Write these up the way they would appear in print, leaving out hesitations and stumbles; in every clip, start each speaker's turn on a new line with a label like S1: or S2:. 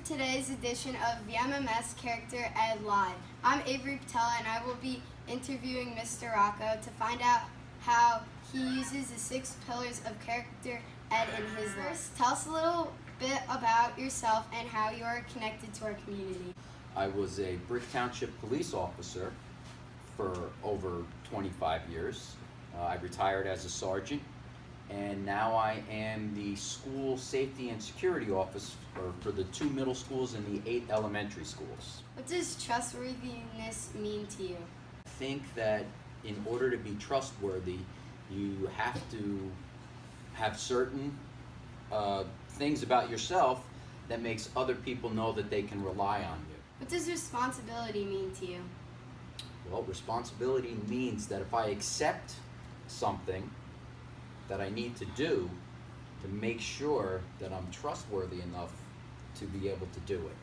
S1: today's edition of VMMS Character Ed Live. I'm Avery Patel and I will be interviewing Mr. Rocco to find out how he uses the 6 pillars of character ed in his life. First, tell us a little bit about yourself and how you are connected to our community.
S2: I was a Brick Township police officer for over 25 years. I retired as a sergeant, and now I am the school safety and security officer for the 2 middle schools and the 8 elementary schools.
S1: What does trustworthiness mean to you?
S2: I think that in order to be trustworthy, you have to have certain things about yourself that makes other people know that they can rely on you.
S1: What does responsibility mean to you?
S2: Well, responsibility means that if I accept something that I need to do to make sure that I'm trustworthy enough to be able to do it.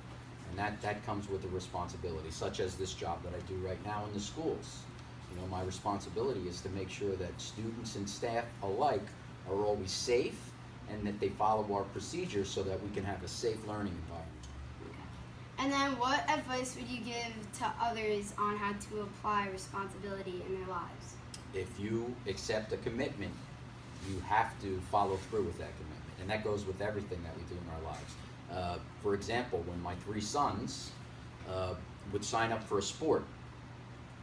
S2: And that comes with a responsibility, such as this job that I do right now in the schools. You know, my responsibility is to make sure that students and staff alike are always safe and that they follow our procedures so that we can have a safe learning environment.
S1: And then what advice would you give to others on how to apply responsibility in their lives?
S2: If you accept a commitment, you have to follow through with that commitment. And that goes with everything that we do in our lives. For example, when my 3 sons would sign up for a sport,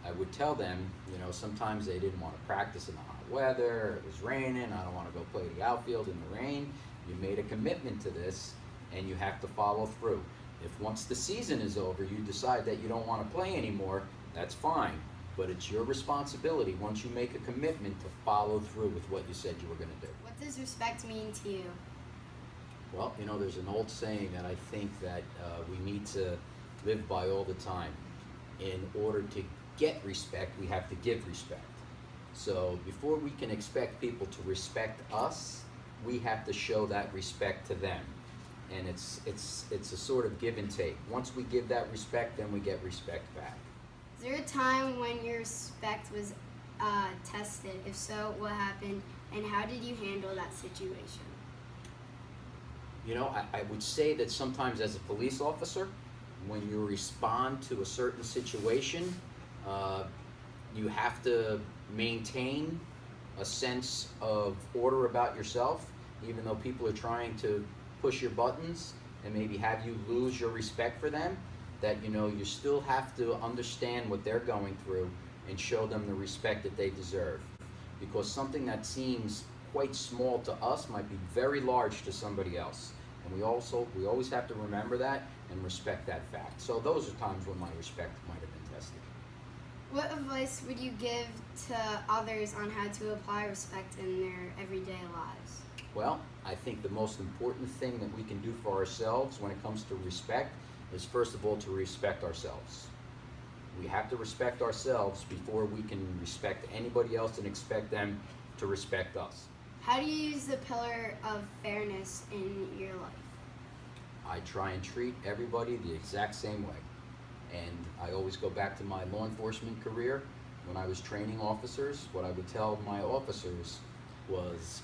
S2: I would tell them, you know, sometimes they didn't want to practice in the hot weather, it was raining, I don't want to go play the outfield in the rain. You made a commitment to this and you have to follow through. If once the season is over, you decide that you don't want to play anymore, that's fine. But it's your responsibility, once you make a commitment, to follow through with what you said you were going to do.
S1: What does respect mean to you?
S2: Well, you know, there's an old saying that I think that we need to live by all the time. In order to get respect, we have to give respect. So before we can expect people to respect us, we have to show that respect to them. And it's a sort of give and take. Once we give that respect, then we get respect back.
S1: Is there a time when your respect was tested? If so, what happened and how did you handle that situation?
S2: You know, I would say that sometimes as a police officer, when you respond to a certain situation, you have to maintain a sense of order about yourself, even though people are trying to push your buttons and maybe have you lose your respect for them, that, you know, you still have to understand what they're going through and show them the respect that they deserve. Because something that seems quite small to us might be very large to somebody else. And we always have to remember that and respect that fact. So those are times when my respect might have been tested.
S1: What advice would you give to others on how to apply respect in their everyday lives?
S2: Well, I think the most important thing that we can do for ourselves when it comes to respect is, first of all, to respect ourselves. We have to respect ourselves before we can respect anybody else and expect them to respect us.
S1: How do you use the pillar of fairness in your life?
S2: I try and treat everybody the exact same way. And I always go back to my law enforcement career. When I was training officers, what I would tell my officers was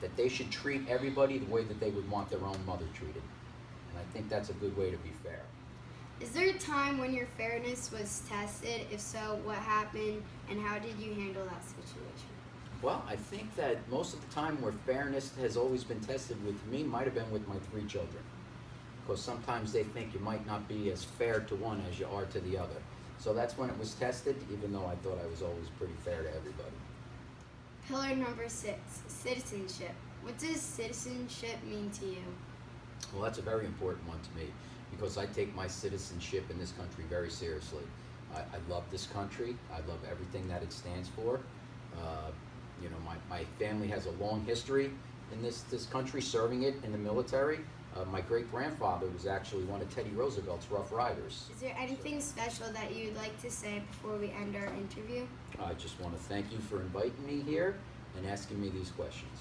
S2: that they should treat everybody the way that they would want their own mother treated. And I think that's a good way to be fair.
S1: Is there a time when your fairness was tested? If so, what happened and how did you handle that situation?
S2: Well, I think that most of the time where fairness has always been tested with me might have been with my 3 children. Because sometimes they think you might not be as fair to one as you are to the other. So that's when it was tested, even though I thought I was always pretty fair to everybody.
S1: Pillar number 6, citizenship. What does citizenship mean to you?
S2: Well, that's a very important one to me because I take my citizenship in this country very seriously. I love this country. I love everything that it stands for. You know, my family has a long history in this country, serving it in the military. My great-grandfather was actually one of Teddy Roosevelt's Rough Riders.
S1: Is there anything special that you'd like to say before we end our interview?
S2: I just want to thank you for inviting me here and asking me these questions.